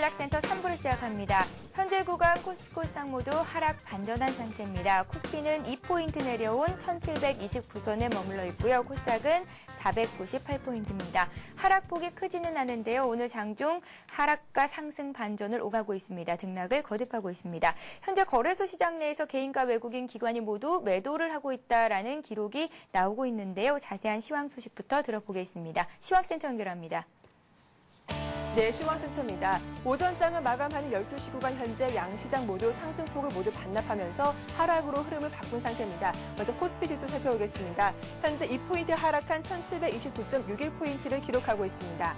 전략센터 3부를 시작합니다. 현재 구간 코스피 코스닥 모두 하락 반전한 상태입니다. 코스피는 2포인트 내려온 1729선에 머물러 있고요. 코스닥은 498포인트입니다. 하락폭이 크지는 않은데요. 오늘 장중 하락과 상승 반전을 오가고 있습니다. 등락을 거듭하고 있습니다. 현재 거래소 시장 내에서 개인과 외국인 기관이 모두 매도를 하고 있다라는 기록이 나오고 있는데요. 자세한 시황 소식부터 들어보겠습니다. 시황센터 연결합니다. 네, 시황센터입니다. 오전장을 마감하는 12시 구간 현재 양시장 모두 상승폭을 모두 반납하면서 하락으로 흐름을 바꾼 상태입니다. 먼저 코스피 지수 살펴보겠습니다. 현재 2포인트 하락한 1729.61포인트를 기록하고 있습니다.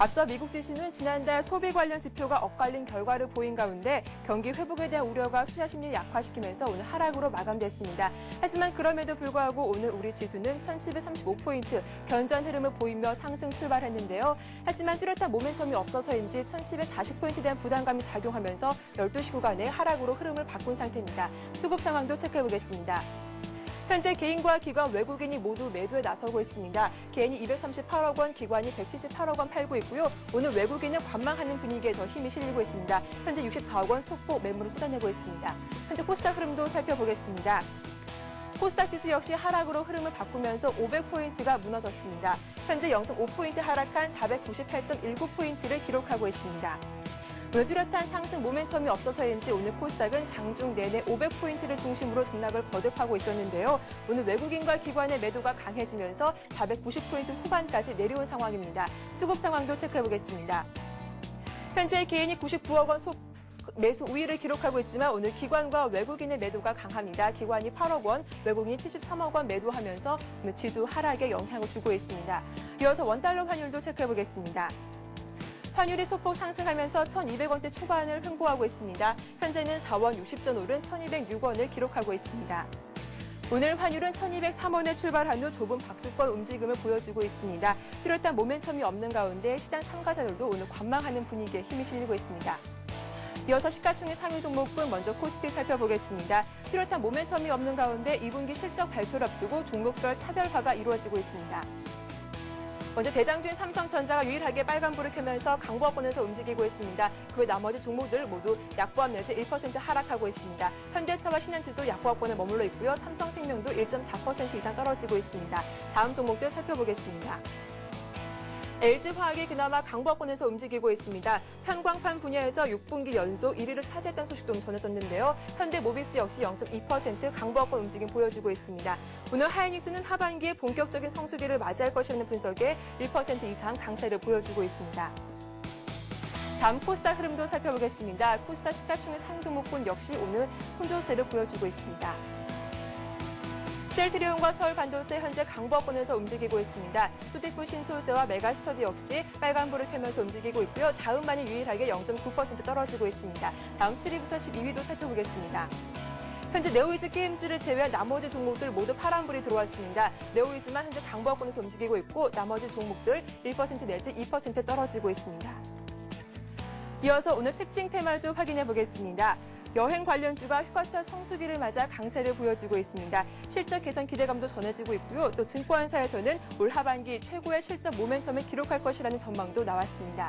앞서 미국 지수는 지난달 소비 관련 지표가 엇갈린 결과를 보인 가운데 경기 회복에 대한 우려가 투자 심리를 약화시키면서 오늘 하락으로 마감됐습니다. 하지만 그럼에도 불구하고 오늘 우리 지수는 1735포인트 견조한 흐름을 보이며 상승 출발했는데요. 하지만 뚜렷한 모멘텀이 없어서인지 1740포인트에 대한 부담감이 작용하면서 12시 구간에 하락으로 흐름을 바꾼 상태입니다. 수급 상황도 체크해보겠습니다. 현재 개인과 기관, 외국인이 모두 매도에 나서고 있습니다. 개인이 238억 원, 기관이 178억 원 팔고 있고요. 오늘 외국인은 관망하는 분위기에 더 힘이 실리고 있습니다. 현재 64억 원 소폭 매물을 쏟아내고 있습니다. 현재 코스닥 흐름도 살펴보겠습니다. 코스닥 지수 역시 하락으로 흐름을 바꾸면서 500포인트가 무너졌습니다. 현재 0.5포인트 하락한 498.19포인트를 기록하고 있습니다. 오늘 뚜렷한 상승 모멘텀이 없어서인지 오늘 코스닥은 장중 내내 500포인트를 중심으로 등락을 거듭하고 있었는데요. 오늘 외국인과 기관의 매도가 강해지면서 490포인트 후반까지 내려온 상황입니다. 수급 상황도 체크해보겠습니다. 현재 개인이 99억 원 매수 우위를 기록하고 있지만 오늘 기관과 외국인의 매도가 강합니다. 기관이 8억 원, 외국인이 73억 원 매도하면서 오늘 지수 하락에 영향을 주고 있습니다. 이어서 원달러 환율도 체크해보겠습니다. 환율이 소폭 상승하면서 1,200원대 초반을 횡보하고 있습니다. 현재는 4원 60전 오른 1,206원을 기록하고 있습니다. 오늘 환율은 1,203원에 출발한 후 좁은 박스권 움직임을 보여주고 있습니다. 뚜렷한 모멘텀이 없는 가운데 시장 참가자들도 오늘 관망하는 분위기에 힘이 실리고 있습니다. 이어서 시가총액 상위 종목군 먼저 코스피 살펴보겠습니다. 뚜렷한 모멘텀이 없는 가운데 2분기 실적 발표를 앞두고 종목별 차별화가 이루어지고 있습니다. 먼저 대장주인 삼성전자가 유일하게 빨간불을 켜면서 강보합권에서 움직이고 있습니다. 그 외 나머지 종목들 모두 약보합 내지 1% 하락하고 있습니다. 현대차와 신한주도 약보합권에 머물러 있고요. 삼성생명도 1.4% 이상 떨어지고 있습니다. 다음 종목들 살펴보겠습니다. LG화학이 그나마 강보합권에서 움직이고 있습니다. 현광판 분야에서 6분기 연속 1위를 차지했다는 소식도 전해졌는데요. 현대모비스 역시 0.2% 강보합권 움직임 보여주고 있습니다. 오늘 하이닉스는 하반기에 본격적인 성수기를 맞이할 것이라는 분석에 1% 이상 강세를 보여주고 있습니다. 다음 코스닥 흐름도 살펴보겠습니다. 코스닥 시가총액 상위 종목군 역시 오늘 혼조세를 보여주고 있습니다. 셀트리온과 서울반도체 현재 강보합권에서 움직이고 있습니다. 소대구 신소재와 메가스터디 역시 빨간불을 켜면서 움직이고 있고요. 다음만이 유일하게 0.9% 떨어지고 있습니다. 다음 7위부터 12위도 살펴보겠습니다. 현재 네오이즈 게임즈를 제외한 나머지 종목들 모두 파란불이 들어왔습니다. 네오이즈만 현재 강보합권에서 움직이고 있고 나머지 종목들 1% 내지 2% 떨어지고 있습니다. 이어서 오늘 특징 테마주 확인해 보겠습니다. 여행 관련주가 휴가철 성수기를 맞아 강세를 보여주고 있습니다. 실적 개선 기대감도 전해지고 있고요. 또 증권사에서는 올 하반기 최고의 실적 모멘텀을 기록할 것이라는 전망도 나왔습니다.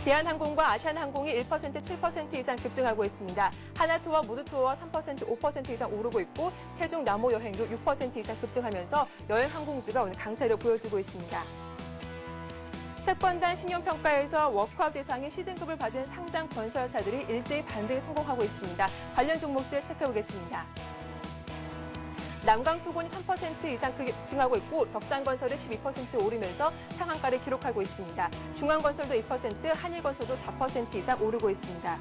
대한항공과 아시아나항공이 1%, 7% 이상 급등하고 있습니다. 하나투어, 무드투어와 3%, 5% 이상 오르고 있고 세종 남호여행도 6% 이상 급등하면서 여행항공주가 오늘 강세를 보여주고 있습니다. 채권단 신용평가에서 워크아웃 대상의 C등급을 받은 상장 건설사들이 일제히 반등에 성공하고 있습니다. 관련 종목들 체크해보겠습니다. 남강토건이 3% 이상 급등하고 있고 벽산건설이 12% 오르면서 상한가를 기록하고 있습니다. 중앙건설도 2%, 한일건설도 4% 이상 오르고 있습니다.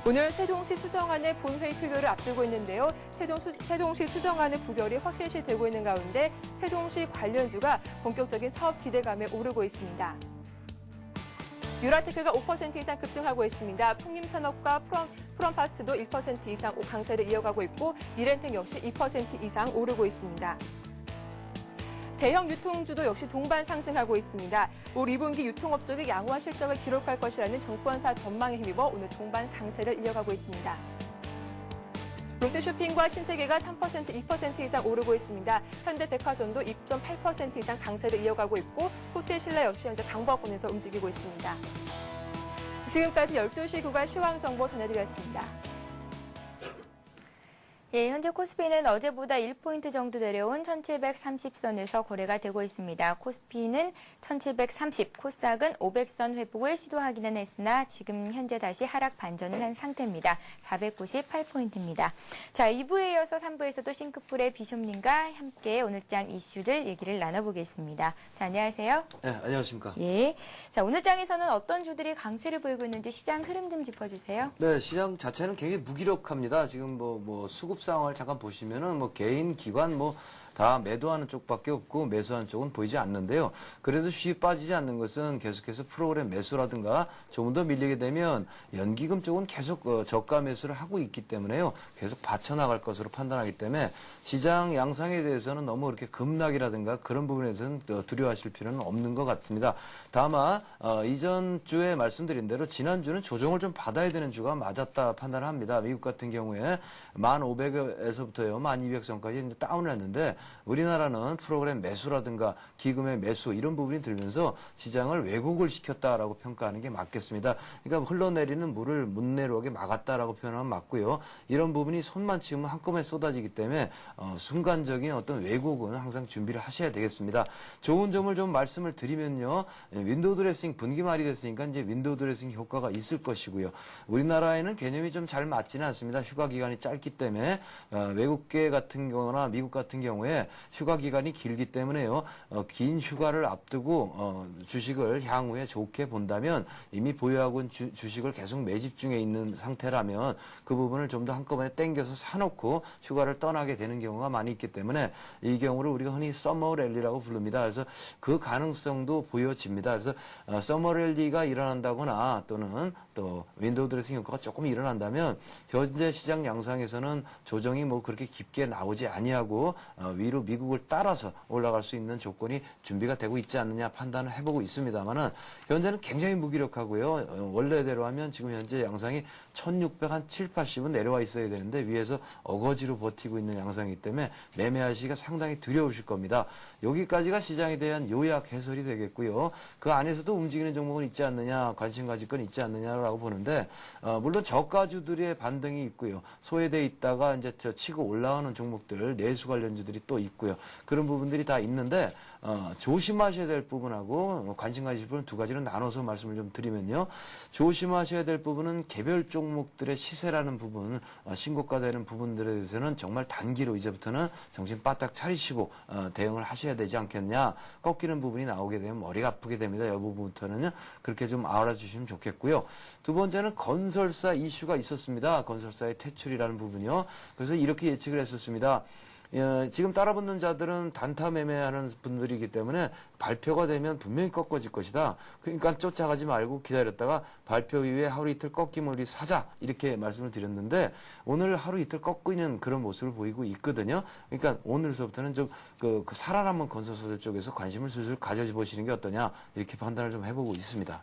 오늘 세종시 수정안의 본회의 표결을 앞두고 있는데요. 세종시 수정안의 부결이 확실시 되고 있는 가운데 세종시 관련주가 본격적인 사업 기대감에 오르고 있습니다. 유라테크가 5% 이상 급등하고 있습니다. 풍림산업과 프롬파스도 1% 이상 강세를 이어가고 있고 이렌텍 역시 2% 이상 오르고 있습니다. 대형 유통주도 역시 동반 상승하고 있습니다. 올 2분기 유통업 쪽의 양호한 실적을 기록할 것이라는 정권사 전망에 힘입어 오늘 동반 강세를 이어가고 있습니다. 롯데쇼핑과 신세계가 3%, 2% 이상 오르고 있습니다. 현대백화점도 2.8% 이상 강세를 이어가고 있고 호텔신라 역시 현재 강보권에서 움직이고 있습니다. 지금까지 12시 구간 시황정보 전해드렸습니다. 예, 현재 코스피는 어제보다 1포인트 정도 내려온 1730선에서 거래가 되고 있습니다. 코스피는 1730, 코스닥은 500선 회복을 시도하기는 했으나 지금 현재 다시 하락 반전을 한 상태입니다. 498포인트입니다. 자, 2부에 이어서 3부에서도 싱크풀의 비숍님과 함께 오늘장 이슈를 얘기를 나눠보겠습니다. 자, 안녕하세요. 네, 안녕하십니까. 예. 자, 오늘장에서는 어떤 주들이 강세를 보이고 있는지 시장 흐름 좀 짚어주세요. 네, 시장 자체는 굉장히 무기력합니다. 지금 수급 상황을 잠깐 보시면은 개인, 기관 다 매도하는 쪽밖에 없고 매수하는 쪽은 보이지 않는데요. 그래도 쉽게 빠지지 않는 것은 계속해서 프로그램 매수라든가 조금 더 밀리게 되면 연기금 쪽은 계속 저가 매수를 하고 있기 때문에요. 계속 받쳐나갈 것으로 판단하기 때문에 시장 양상에 대해서는 너무 그렇게 급락이라든가 그런 부분에서는 두려워하실 필요는 없는 것 같습니다. 다만 이전 주에 말씀드린 대로 지난주는 조정을 좀 받아야 되는 주가 맞았다 판단을 합니다. 미국 같은 경우에 1,500에서부터요 1,200선까지 다운을 했는데 우리나라는 프로그램 매수라든가 기금의 매수 이런 부분이 들면서 시장을 왜곡을 시켰다라고 평가하는 게 맞겠습니다. 그러니까 흘러내리는 물을 못 내려오게 막았다라고 표현하면 맞고요. 이런 부분이 손만 치우면 한꺼번에 쏟아지기 때문에 순간적인 어떤 왜곡은 항상 준비를 하셔야 되겠습니다. 좋은 점을 좀 말씀을 드리면요. 윈도우 드레싱 분기 말이 됐으니까 이제 윈도우 드레싱 효과가 있을 것이고요. 우리나라에는 개념이 좀 잘 맞지는 않습니다. 휴가 기간이 짧기 때문에 외국계 같은 경우나 미국 같은 경우에 휴가 기간이 길기 때문에요. 긴 휴가를 앞두고 주식을 향후에 좋게 본다면 이미 보유하고 있는 주식을 계속 매집 중에 있는 상태라면 그 부분을 좀 더 한꺼번에 땡겨서 사놓고 휴가를 떠나게 되는 경우가 많이 있기 때문에 이 경우를 우리가 흔히 서머 랠리라고 부릅니다. 그래서 그 가능성도 보여집니다. 그래서 서머 랠리가 일어난다거나 또는 또 윈도우 드레싱 효과가 조금 일어난다면 현재 시장 양상에서는 조정이 그렇게 깊게 나오지 아니하고 위로 미국을 따라서 올라갈 수 있는 조건이 준비가 되고 있지 않느냐 판단을 해보고 있습니다만은 현재는 굉장히 무기력하고요. 원래대로 하면 지금 현재 양상이 1600한 780은 내려와 있어야 되는데 위에서 어거지로 버티고 있는 양상이기 때문에 매매하시기가 상당히 두려우실 겁니다. 여기까지가 시장에 대한 요약 해설이 되겠고요. 그 안에서도 움직이는 종목은 있지 않느냐, 관심 가질 건 있지 않느냐라고 보는데 물론 저가주들의 반등이 있고요. 소외돼 있다가 이제 치고 올라오는 종목들, 내수 관련주들이 또 있고요. 그런 부분들이 다 있는데 조심하셔야 될 부분하고 관심 가질 부분 두 가지로 나눠서 말씀을 좀 드리면요. 조심하셔야 될 부분은 개별 종목들의 시세라는 부분, 신고가되는 부분들에 대해서는 정말 단기로 이제부터는 정신 바짝 차리시고 대응을 하셔야 되지 않겠냐. 꺾이는 부분이 나오게 되면 머리가 아프게 됩니다. 이 부분부터는요. 그렇게 좀 알아주시면 좋겠고요. 두 번째는 건설사 이슈가 있었습니다. 건설사의 퇴출이라는 부분이요. 그래서 이렇게 예측을 했었습니다. 지금 따라붙는 자들은 단타 매매하는 분들이기 때문에 발표가 되면 분명히 꺾어질 것이다. 그러니까 쫓아가지 말고 기다렸다가 발표 이후에 하루 이틀 꺾이면 우리 사자 이렇게 말씀을 드렸는데 오늘 하루 이틀 꺾이는 그런 모습을 보이고 있거든요. 그러니까 오늘서부터는 좀 그 살아남은 건설사들 쪽에서 관심을 슬슬 가져보시는 게 어떠냐 이렇게 판단을 좀 해보고 있습니다.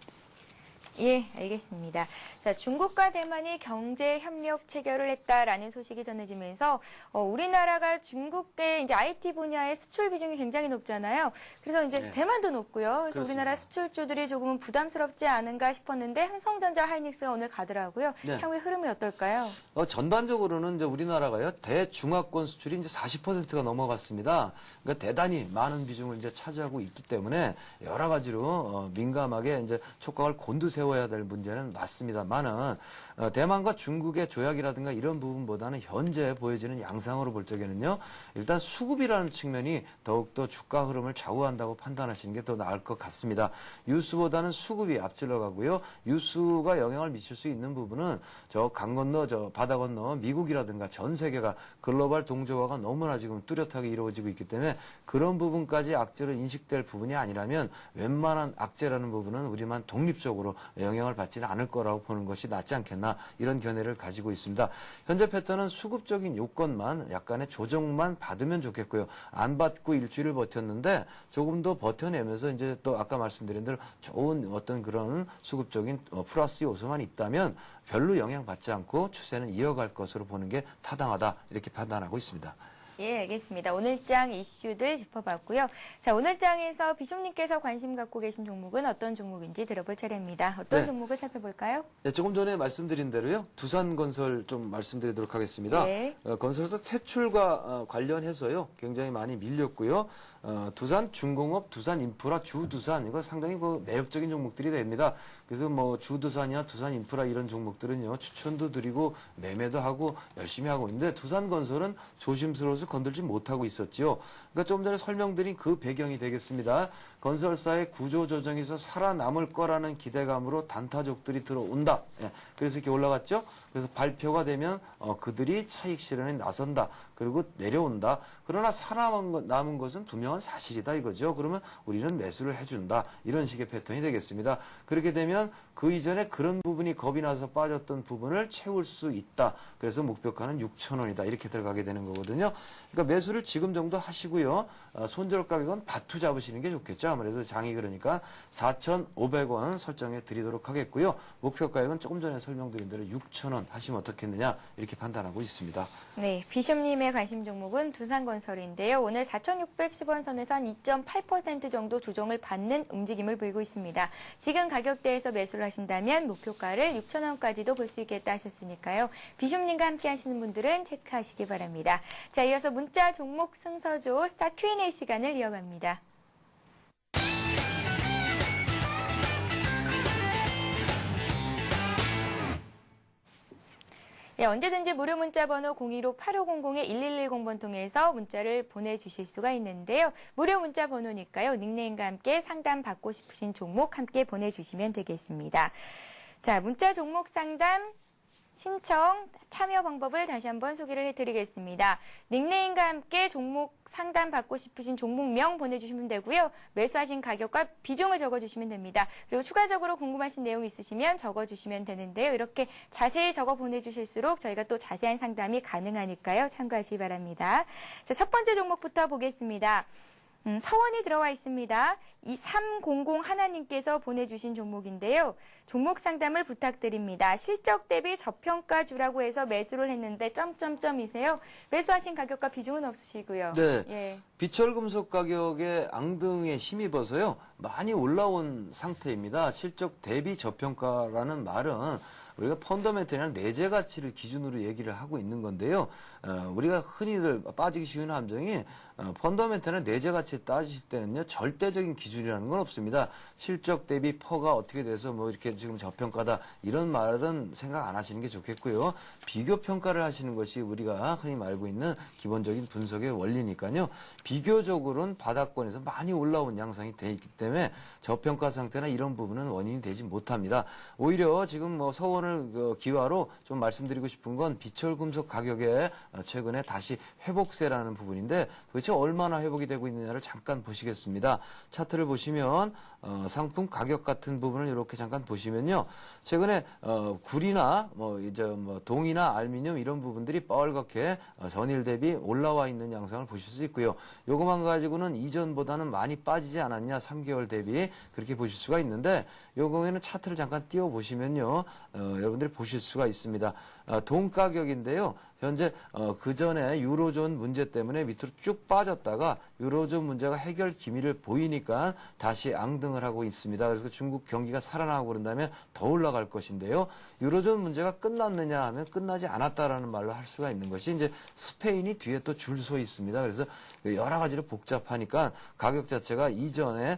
예, 알겠습니다. 자, 중국과 대만이 경제 협력 체결을 했다라는 소식이 전해지면서 우리나라가 중국의 이제 IT 분야의 수출 비중이 굉장히 높잖아요. 그래서 이제 네. 대만도 높고요. 그래서 그렇습니다. 우리나라 수출주들이 조금은 부담스럽지 않은가 싶었는데 흥성전자 하이닉스가 오늘 가더라고요. 네. 향후의 흐름이 어떨까요? 전반적으로는 이제 우리나라가요 대중화권 수출이 이제 40%가 넘어갔습니다. 그러니까 대단히 많은 비중을 이제 차지하고 있기 때문에 여러 가지로 민감하게 이제 촉각을 곤두세워야 될 문제는 맞습니다만은 대만과 중국의 조약이라든가 이런 부분보다는 현재 보여지는 양상으로 볼 적에는요 일단 수급이라는 측면이 더욱더 주가 흐름을 좌우한다고 판단하시는 게 더 나을 것 같습니다. 유수보다는 수급이 앞질러 가고요. 유수가 영향을 미칠 수 있는 부분은 저 강 건너 저 바다 건너 미국이라든가 전 세계가 글로벌 동조화가 너무나 지금 뚜렷하게 이루어지고 있기 때문에 그런 부분까지 악재로 인식될 부분이 아니라면 웬만한 악재라는 부분은 우리만 독립적으로 영향을 받지는 않을 거라고 보는 것이 낫지 않겠나 이런 견해를 가지고 있습니다. 현재 패턴은 수급적인 요건만 약간의 조정만 받으면 좋겠고요. 안 받고 일주일을 버텼는데 조금 더 버텨내면서 이제 또 아까 말씀드린 대로 좋은 어떤 그런 수급적인 플러스 요소만 있다면 별로 영향받지 않고 추세는 이어갈 것으로 보는 게 타당하다 이렇게 판단하고 있습니다. 예, 알겠습니다. 오늘장 이슈들 짚어봤고요. 자, 오늘장에서 비숍님께서 관심 갖고 계신 종목은 어떤 종목인지 들어볼 차례입니다. 어떤 네. 종목을 살펴볼까요? 네, 조금 전에 말씀드린 대로요. 두산건설 좀 말씀드리도록 하겠습니다. 네. 건설사 퇴출과 관련해서요. 굉장히 많이 밀렸고요. 두산 중공업, 두산 인프라, 주두산 이거 상당히 매력적인 종목들이 됩니다. 그래서 뭐 주두산이나 두산 인프라 이런 종목들은요. 추천도 드리고 매매도 하고 열심히 하고 있는데 두산건설은 조심스러워서 건들지 못하고 있었죠. 그러니까 좀 전에 설명드린 그 배경이 되겠습니다. 건설사의 구조조정에서 살아남을 거라는 기대감으로 단타족들이 들어온다. 예, 그래서 이렇게 올라갔죠. 그래서 발표가 되면 그들이 차익 실현에 나선다. 그리고 내려온다. 그러나 살아남은 것은 분명한 사실이다 이거죠. 그러면 우리는 매수를 해준다. 이런 식의 패턴이 되겠습니다. 그렇게 되면 그 이전에 그런 부분이 겁이 나서 빠졌던 부분을 채울 수 있다. 그래서 목표가는 6,000원이다. 이렇게 들어가게 되는 거거든요. 그러니까 매수를 지금 정도 하시고요. 손절 가격은 바투 잡으시는 게 좋겠죠. 아무래도 장이 그러니까 4,500원 설정해 드리도록 하겠고요. 목표 가격은 조금 전에 설명드린 대로 6,000원 하시면 어떻겠느냐 이렇게 판단하고 있습니다. 네, 비숍님의 관심 종목은 두산건설인데요. 오늘 4,610원 선에서 한 2.8% 정도 조정을 받는 움직임을 보이고 있습니다. 지금 가격대에서 매수를 하신다면 목표가를 6,000원까지도 볼 수 있겠다 하셨으니까요. 비숍님과 함께 하시는 분들은 체크하시기 바랍니다. 자, 이어서 문자 종목 순서조 스타 Q&A 시간을 이어갑니다. 네, 언제든지 무료 문자 번호 015-8500-1110번 통해서 문자를 보내주실 수가 있는데요. 무료 문자 번호니까요. 닉네임과 함께 상담 받고 싶으신 종목 함께 보내주시면 되겠습니다. 자, 문자 종목 상담 신청, 참여 방법을 다시 한번 소개를 해드리겠습니다. 닉네임과 함께 종목 상담 받고 싶으신 종목명 보내주시면 되고요. 매수하신 가격과 비중을 적어주시면 됩니다. 그리고 추가적으로 궁금하신 내용 있으시면 적어주시면 되는데요. 이렇게 자세히 적어 보내주실수록 저희가 또 자세한 상담이 가능하니까요. 참고하시기 바랍니다. 자, 첫 번째 종목부터 보겠습니다. 서원이 들어와 있습니다. 이 300 하나님께서 보내주신 종목인데요. 종목 상담을 부탁드립니다. 실적 대비 저평가주라고 해서 매수를 했는데 점점점이세요. 매수하신 가격과 비중은 없으시고요. 네. 예. 비철금속 가격의 앙등에 힘입어서요. 많이 올라온 상태입니다. 실적 대비 저평가라는 말은 우리가 펀더멘털이나 내재 가치를 기준으로 얘기를 하고 있는 건데요. 우리가 흔히들 빠지기 쉬운 함정이 펀더멘털이나 내재 가치를 따질 때는요. 절대적인 기준이라는 건 없습니다. 실적 대비 퍼가 어떻게 돼서 뭐 이렇게 지금 저평가다 이런 말은 생각 안 하시는 게 좋겠고요. 비교 평가를 하시는 것이 우리가 흔히 알고 있는 기본적인 분석의 원리니까요. 비교적으로는 바닥권에서 많이 올라온 양상이 돼 있기 때문에 저평가 상태나 이런 부분은 원인이 되지 못합니다. 오히려 지금 뭐 서원을 기화로 좀 말씀드리고 싶은 건 비철금속 가격에 최근에 다시 회복세라는 부분인데 도대체 얼마나 회복이 되고 있느냐를 잠깐 보시겠습니다. 차트를 보시면 상품 가격 같은 부분을 이렇게 잠깐 보시면요. 최근에 구리나 동이나 알루미늄 이런 부분들이 뻘겋게 전일 대비 올라와 있는 양상을 보실 수 있고요. 요것만 가지고는 이전보다는 많이 빠지지 않았냐 3개월 대비 그렇게 보실 수가 있는데 요거에는 차트를 잠깐 띄워 보시면요. 여러분들이 보실 수가 있습니다. 동 가격인데요. 현재 그 전에 유로존 문제 때문에 밑으로 쭉 빠졌다가 유로존 문제가 해결 기미를 보이니까 다시 앙등을 하고 있습니다. 그래서 중국 경기가 살아나고 그런다면 더 올라갈 것인데요. 유로존 문제가 끝났느냐 하면 끝나지 않았다라는 말로 할 수가 있는 것이 이제 스페인이 뒤에 또 줄 서 있습니다. 그래서 여러 가지로 복잡하니까 가격 자체가 이전의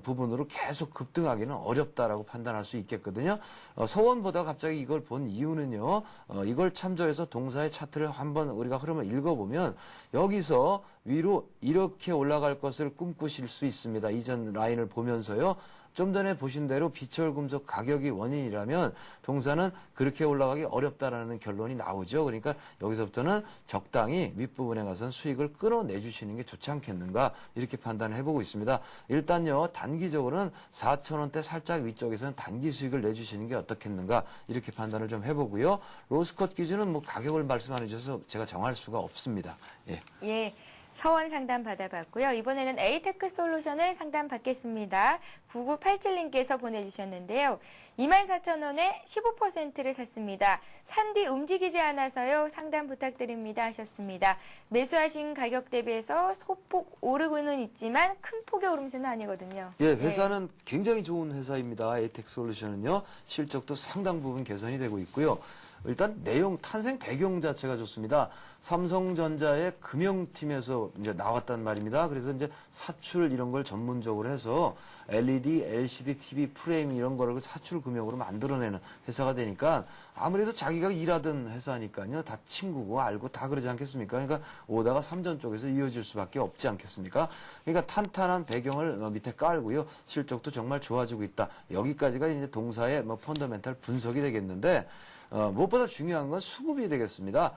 부분으로 계속 급등하기는 어렵다라고 판단할 수 있겠거든요. 서원보다 갑자기 이걸 본 이유는요. 이걸 참조해서 동사의 차트를 한번 우리가 흐름을 읽어보면 여기서 위로 이렇게 올라갈 것을 꿈꾸실 수 있습니다. 이전 라인을 보면서요. 좀 전에 보신 대로 비철금속 가격이 원인이라면 동사는 그렇게 올라가기 어렵다라는 결론이 나오죠. 그러니까 여기서부터는 적당히 윗부분에 가서는 수익을 끌어내주시는 게 좋지 않겠는가 이렇게 판단을 해보고 있습니다. 일단요. 단기적으로는 4,000원대 살짝 위쪽에서는 단기 수익을 내주시는 게 어떻겠는가 이렇게 판단을 좀 해보고요. 로스컷 기준은 뭐 가격을 말씀 안 해주셔서 제가 정할 수가 없습니다. 예. 예. 서원 상담 받아봤고요. 이번에는 에이테크 솔루션을 상담 받겠습니다. 9987님께서 보내주셨는데요. 24,000원에 15%를 샀습니다. 산 뒤 움직이지 않아서요. 상담 부탁드립니다 하셨습니다. 매수하신 가격 대비해서 소폭 오르고는 있지만 큰 폭의 오름세는 아니거든요. 예, 회사는 굉장히 좋은 회사입니다. 에이텍 솔루션은요. 실적도 상당 부분 개선이 되고 있고요. 일단 내용, 탄생 배경 자체가 좋습니다. 삼성전자의 금융팀에서 이제 나왔단 말입니다. 그래서 이제 사출 이런 걸 전문적으로 해서 LED, LCD TV 프레임 이런 거를 사출 금융으로 만들어내는 회사가 되니까 아무래도 자기가 일하던 회사니까요. 다 친구고 알고 다 그러지 않겠습니까? 그러니까 오다가 삼전 쪽에서 이어질 수밖에 없지 않겠습니까? 그러니까 탄탄한 배경을 밑에 깔고요. 실적도 정말 좋아지고 있다. 여기까지가 이제 동사의 뭐 펀더멘탈 분석이 되겠는데 무엇보다 중요한 건 수급이 되겠습니다.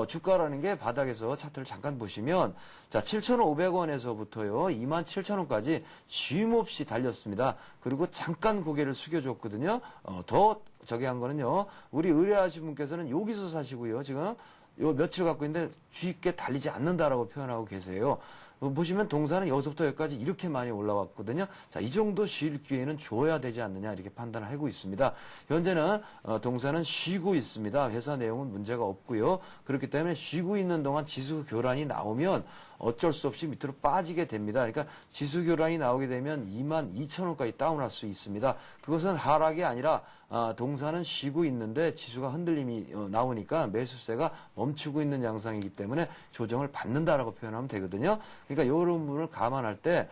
주가라는 게 바닥에서 차트를 잠깐 보시면, 자, 7,500원에서부터요, 27,000원까지 쉼 없이 달렸습니다. 그리고 잠깐 고개를 숙여줬거든요. 더 저기 한 거는요, 우리 의뢰하신 분께서는 여기서 사시고요, 지금 요 며칠 갖고 있는데 쉽게 달리지 않는다라고 표현하고 계세요. 보시면 동사는 여기서부터 여기까지 이렇게 많이 올라왔거든요. 자, 이 정도 쉴 기회는 줘야 되지 않느냐 이렇게 판단을 하고 있습니다. 현재는 동사는 쉬고 있습니다. 회사 내용은 문제가 없고요. 그렇기 때문에 쉬고 있는 동안 지수 교란이 나오면 어쩔 수 없이 밑으로 빠지게 됩니다. 그러니까 지수 교란이 나오게 되면 22,000원까지 다운할 수 있습니다. 그것은 하락이 아니라 동사는 쉬고 있는데 지수가 흔들림이 나오니까 매수세가 멈추고 있는 양상이기 때문에 조정을 받는다라고 표현하면 되거든요. 그러니까 이런 부분을 감안할 때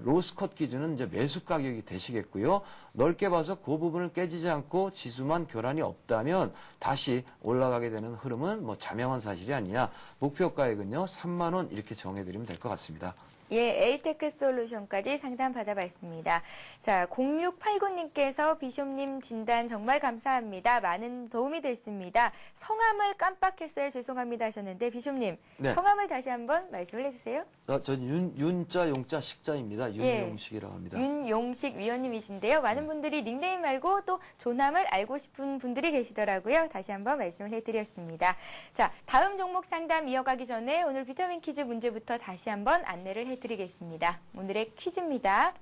로스컷 기준은 이제 매수 가격이 되시겠고요. 넓게 봐서 그 부분을 깨지지 않고 지수만 교란이 없다면 다시 올라가게 되는 흐름은 뭐 자명한 사실이 아니냐. 목표 가액은요 3만 원 이렇게 정해드리면 될 것 같습니다. 예, 에이테크 솔루션까지 상담 받아봤습니다. 자, 0689님께서 비숍님 진단 정말 감사합니다. 많은 도움이 됐습니다. 성함을 깜빡했어요. 죄송합니다 하셨는데 비숍님 네. 성함을 다시 한번 말씀을 해주세요. 전 윤자 용자 식자입니다. 윤용식이라고 합니다. 윤용식 위원님이신데요. 많은 분들이 닉네임 말고 또 존함을 알고 싶은 분들이 계시더라고요. 다시 한번 말씀을 해드렸습니다. 자, 다음 종목 상담 이어가기 전에 오늘 비타민 퀴즈 문제부터 다시 한번 안내를 해드리겠습니다. 오늘의 퀴즈입니다.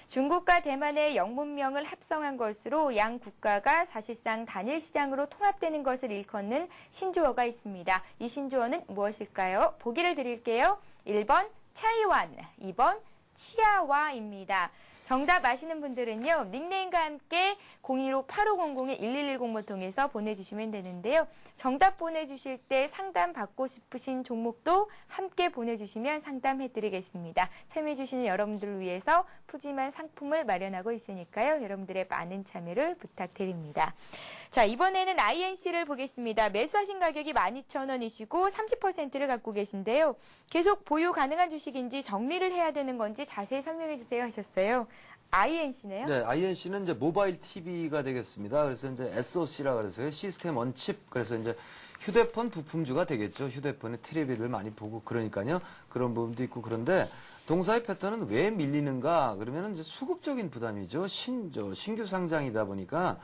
중국과 대만의 영문명을 합성한 것으로 양 국가가 사실상 단일 시장으로 통합되는 것을 일컫는 신조어가 있습니다. 이 신조어는 무엇일까요? 보기를 드릴게요. 1번 차이완, 2번 치아와입니다. 정답 아시는 분들은요. 닉네임과 함께 015-8500-1110번 통해서 보내주시면 되는데요. 정답 보내주실 때 상담 받고 싶으신 종목도 함께 보내주시면 상담해드리겠습니다. 참여해주시는 여러분들을 위해서 푸짐한 상품을 마련하고 있으니까요. 여러분들의 많은 참여를 부탁드립니다. 자, 이번에는 INC를 보겠습니다. 매수하신 가격이 12,000원이시고 30%를 갖고 계신데요. 계속 보유 가능한 주식인지 정리를 해야 되는 건지 자세히 설명해 주세요 하셨어요. INC네요. 네, INC는 이제 모바일 TV가 되겠습니다. 그래서 이제 SoC라 그래서요. 시스템 on 칩. 그래서 이제 휴대폰 부품주가 되겠죠. 휴대폰에 TV를 많이 보고 그러니까요. 그런 부분도 있고 그런데 동사의 패턴은 왜 밀리는가? 그러면은 이제 수급적인 부담이죠. 신규 상장이다 보니까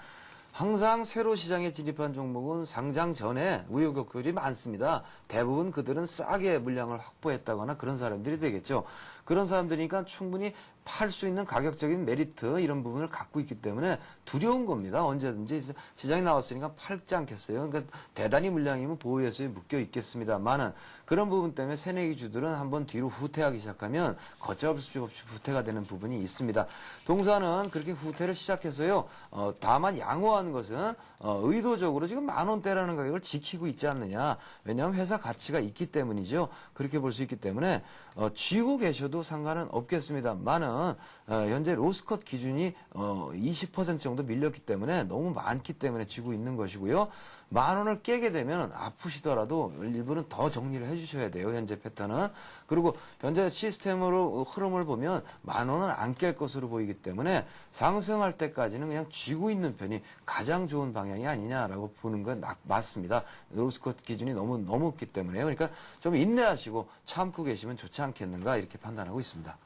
항상 새로 시장에 진입한 종목은 상장 전에 우여곡절이 많습니다. 대부분 그들은 싸게 물량을 확보했다거나 그런 사람들이 되겠죠. 그런 사람들이니까 충분히 팔 수 있는 가격적인 메리트 이런 부분을 갖고 있기 때문에 두려운 겁니다. 언제든지 시장에 나왔으니까 팔지 않겠어요. 그러니까 대단히 물량이면 보호해서 묶여 있겠습니다만은 그런 부분 때문에 새내기 주들은 한번 뒤로 후퇴하기 시작하면 걷잡을 수 없이 후퇴가 되는 부분이 있습니다. 동사는 그렇게 후퇴를 시작해서요. 다만 양호한 것은 의도적으로 지금 10,000원대라는 가격을 지키고 있지 않느냐. 왜냐하면 회사 가치가 있기 때문이죠. 그렇게 볼 수 있기 때문에 쥐고 계셔도 상관은 없겠습니다만은 보시면 현재 로스컷 기준이 20% 정도 밀렸기 때문에 너무 많기 때문에 쥐고 있는 것이고요. 10,000원을 깨게 되면 아프시더라도 일부는 더 정리를 해주셔야 돼요. 현재 패턴은. 그리고 현재 시스템으로 흐름을 보면 10,000원은 안 깰 것으로 보이기 때문에 상승할 때까지는 그냥 쥐고 있는 편이 가장 좋은 방향이 아니냐라고 보는 건 맞습니다. 로스컷 기준이 너무 넘었기 때문에요. 그러니까 좀 인내하시고 참고 계시면 좋지 않겠는가 이렇게 판단하고 있습니다.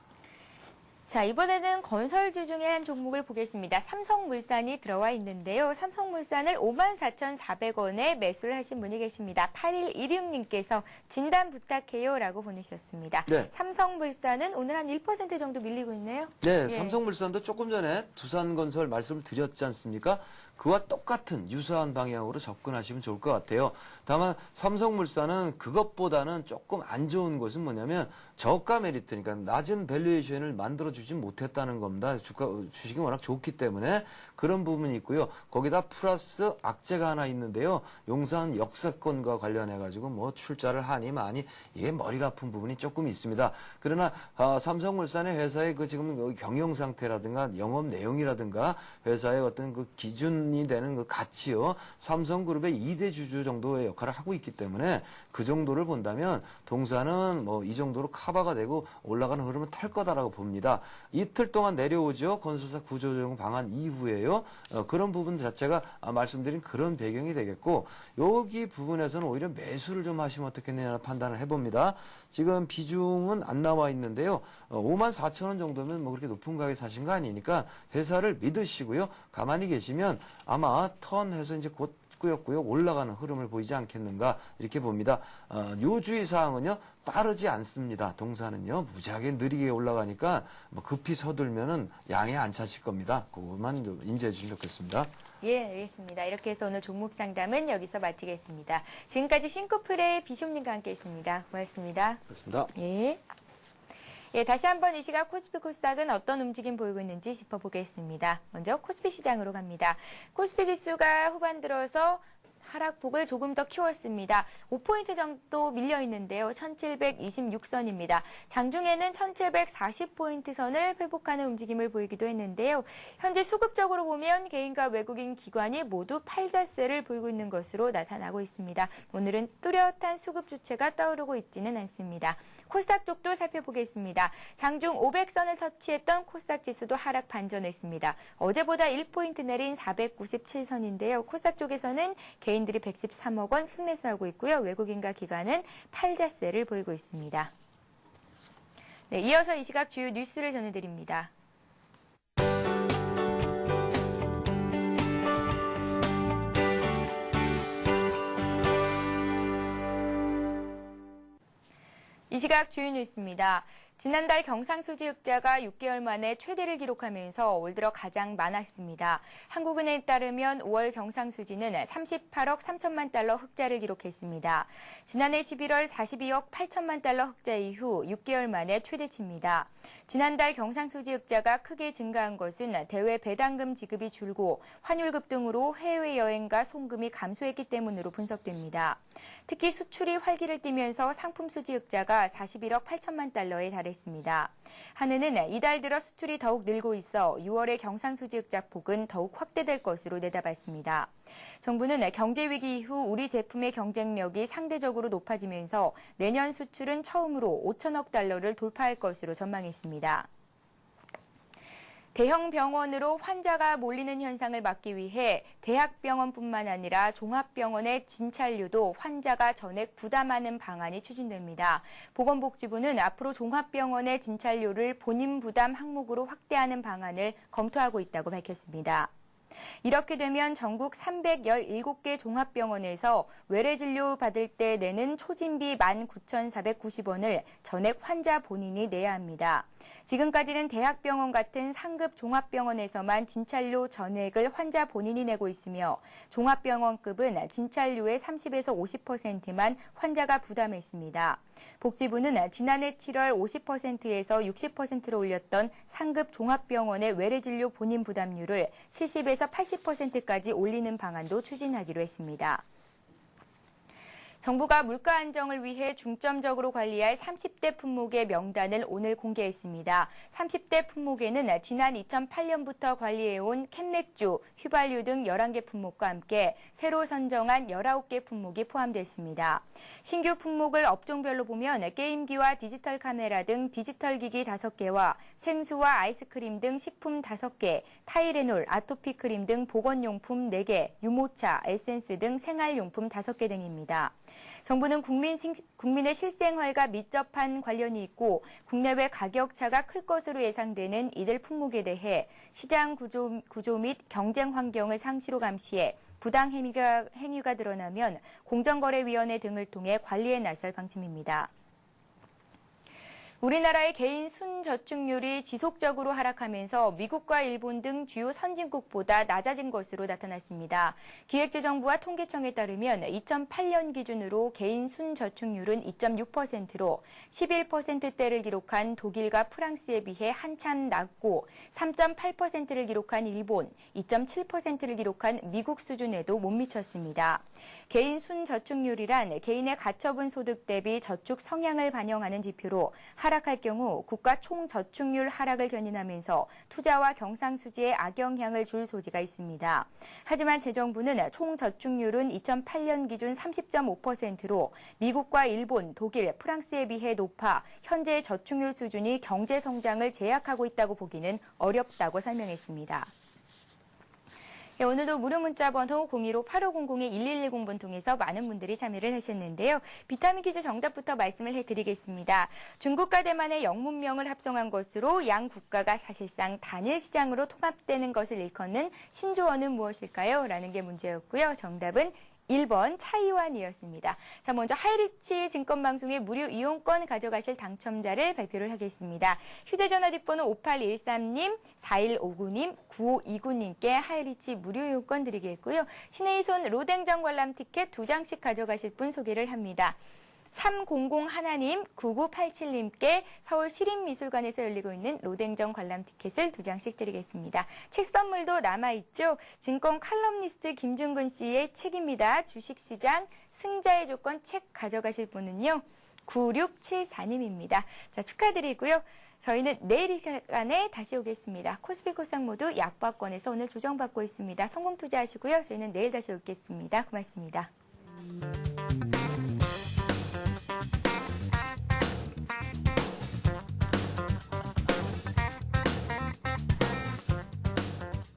자, 이번에는 건설주 중에 한 종목을 보겠습니다. 삼성물산이 들어와 있는데요. 삼성물산을 54,400원에 매수를 하신 분이 계십니다. 8116님께서 진단 부탁해요라고 보내셨습니다. 네. 삼성물산은 오늘 한 1% 정도 밀리고 있네요. 네, 예. 삼성물산도 조금 전에 두산건설 말씀을 드렸지 않습니까? 그와 똑같은 유사한 방향으로 접근하시면 좋을 것 같아요. 다만 삼성물산은 그것보다는 조금 안 좋은 것은 뭐냐면 저가 메리트, 그러니까 낮은 밸류에이션을 만들어주지 못했다는 겁니다. 주식이 워낙 좋기 때문에 그런 부분이 있고요. 거기다 플러스 악재가 하나 있는데요. 용산 역사건과 관련해가지고 뭐 출자를 하니 마니 이게 머리가 아픈 부분이 조금 있습니다. 그러나 삼성물산의 회사의 그 지금 경영 상태라든가 영업 내용이라든가 회사의 어떤 그 기준이 되는 그 가치요. 삼성그룹의 2대 주주 정도의 역할을 하고 있기 때문에 그 정도를 본다면 동사는 뭐 이 정도로 커버가 되고 올라가는 흐름을 탈 거다라고 봅니다. 이틀 동안 내려오죠. 건설사 구조조정 방안 이후에요. 그런 부분 자체가 말씀드린 그런 배경이 되겠고 여기 부분에서는 오히려 매수를 좀 하시면 어떻겠느냐 판단을 해봅니다. 지금 비중은 안 나와 있는데요. 54,000원 정도면 뭐 그렇게 높은 가격에 사신 거 아니니까 회사를 믿으시고요. 가만히 계시면 아마 턴해서 이제 곧 꾸역꾸역 올라가는 흐름을 보이지 않겠는가 이렇게 봅니다. 요 주의사항은요. 빠르지 않습니다. 동사는요. 무지하게 느리게 올라가니까 뭐 급히 서둘면은 양에 안 차실 겁니다. 그것만 좀 인지해 주시면 좋겠습니다. 예, 알겠습니다. 이렇게 해서 오늘 종목 상담은 여기서 마치겠습니다. 지금까지 싱크플의 비숍님과 함께했습니다. 고맙습니다. 그렇습니다. 예. 예, 다시 한번 이 시각 코스피 코스닥은 어떤 움직임 보이고 있는지 짚어보겠습니다. 먼저 코스피 시장으로 갑니다. 코스피 지수가 후반 들어서 하락폭을 조금 더 키웠습니다. 5포인트 정도 밀려 있는데요. 1726선입니다. 장중에는 1740포인트 선을 회복하는 움직임을 보이기도 했는데요. 현재 수급적으로 보면 개인과 외국인 기관이 모두 팔자세를 보이고 있는 것으로 나타나고 있습니다. 오늘은 뚜렷한 수급 주체가 떠오르고 있지는 않습니다. 코스닥 쪽도 살펴보겠습니다. 장중 500선을 터치했던 코스닥 지수도 하락 반전했습니다. 어제보다 1포인트 내린 497선인데요. 코스닥 쪽에서는 개인들이 113억 원 순매수하고 있고요. 외국인과 기관은 팔자세를 보이고 있습니다. 네, 이어서 이 시각 주요 뉴스를 전해드립니다. 이 시각 주요 뉴스입니다. 지난달 경상수지 흑자가 6개월 만에 최대를 기록하면서 올 들어 가장 많았습니다. 한국은행에 따르면 5월 경상수지는 38억 3천만 달러 흑자를 기록했습니다. 지난해 11월 42억 8천만 달러 흑자 이후 6개월 만에 최대치입니다. 지난달 경상수지 흑자가 크게 증가한 것은 대외 배당금 지급이 줄고 환율급 등으로 해외여행과 송금이 감소했기 때문으로 분석됩니다. 특히 수출이 활기를 띠면서 상품 수지 흑자가 41억 8천만 달러에 달했습니다. 한은은 이달 들어 수출이 더욱 늘고 있어 6월의 경상수지 흑자 폭은 더욱 확대될 것으로 내다봤습니다. 정부는 경제위기 이후 우리 제품의 경쟁력이 상대적으로 높아지면서 내년 수출은 처음으로 5천억 달러를 돌파할 것으로 전망했습니다. 대형 병원으로 환자가 몰리는 현상을 막기 위해 대학병원뿐만 아니라 종합병원의 진찰료도 환자가 전액 부담하는 방안이 추진됩니다. 보건복지부는 앞으로 종합병원의 진찰료를 본인 부담 항목으로 확대하는 방안을 검토하고 있다고 밝혔습니다. 이렇게 되면 전국 317개 종합병원에서 외래진료 받을 때 내는 초진비 19,490원을 전액 환자 본인이 내야 합니다. 지금까지는 대학병원 같은 상급 종합병원에서만 진찰료 전액을 환자 본인이 내고 있으며 종합병원급은 진찰료의 30에서 50%만 환자가 부담했습니다. 복지부는 지난해 7월 50%에서 60%로 올렸던 상급 종합병원의 외래진료 본인 부담률을 70에서 80%까지 올리는 방안도 추진하기로 했습니다. 정부가 물가 안정을 위해 중점적으로 관리할 30대 품목의 명단을 오늘 공개했습니다. 30대 품목에는 지난 2008년부터 관리해온 캔맥주, 휘발유 등 11개 품목과 함께 새로 선정한 19개 품목이 포함됐습니다. 신규 품목을 업종별로 보면 게임기와 디지털 카메라 등 디지털 기기 5개와 생수와 아이스크림 등 식품 5개, 타이레놀, 아토피 크림 등 보건용품 4개, 유모차, 에센스 등 생활용품 5개 등입니다. 정부는 국민의 실생활과 밀접한 관련이 있고 국내외 가격 차가 클 것으로 예상되는 이들 품목에 대해 시장 구조 및 경쟁 환경을 상시로 감시해 부당 행위가 드러나면 공정거래위원회 등을 통해 관리에 나설 방침입니다. 우리나라의 개인 순저축률이 지속적으로 하락하면서 미국과 일본 등 주요 선진국보다 낮아진 것으로 나타났습니다. 기획재정부와 통계청에 따르면 2008년 기준으로 개인 순저축률은 2.6%로 11%대를 기록한 독일과 프랑스에 비해 한참 낮고 3.8%를 기록한 일본, 2.7%를 기록한 미국 수준에도 못 미쳤습니다. 개인 순저축률이란 개인의 가처분 소득 대비 저축 성향을 반영하는 지표로 하락할 경우 국가 총저축률 하락을 견인하면서 투자와 경상수지에 악영향을 줄 소지가 있습니다. 하지만 재정부는 총저축률은 2008년 기준 30.5%로 미국과 일본, 독일, 프랑스에 비해 높아 현재 저축률 수준이 경제 성장을 제약하고 있다고 보기는 어렵다고 설명했습니다. 네, 오늘도 무료 문자 번호 015-8500-1110번 통해서 많은 분들이 참여를 하셨는데요. 비타민 퀴즈 정답부터 말씀을 해드리겠습니다. 중국과 대만의 영문명을 합성한 것으로 양 국가가 사실상 단일 시장으로 통합되는 것을 일컫는 신조어는 무엇일까요? 라는 게 문제였고요. 정답은 1번 차이완이었습니다. 자, 먼저 하이리치 증권방송의 무료 이용권 가져가실 당첨자를 발표를 하겠습니다. 휴대전화 뒷번호 5813님, 4159님, 9529님께 하이리치 무료 이용권 드리겠고요. 신의 손 로댕정 관람 티켓 2장씩 가져가실 분 소개를 합니다. 3001님, 9987님께 서울 시립미술관에서 열리고 있는 로댕정 관람 티켓을 2장씩 드리겠습니다. 책 선물도 남아있죠. 증권 칼럼니스트 김준근 씨의 책입니다. 주식시장 승자의 조건 책 가져가실 분은요. 9674님입니다. 자, 축하드리고요. 저희는 내일 이 시간에 다시 오겠습니다. 코스피 코스닥 모두 약박권에서 오늘 조정받고 있습니다. 성공 투자하시고요. 저희는 내일 다시 오겠습니다. 고맙습니다.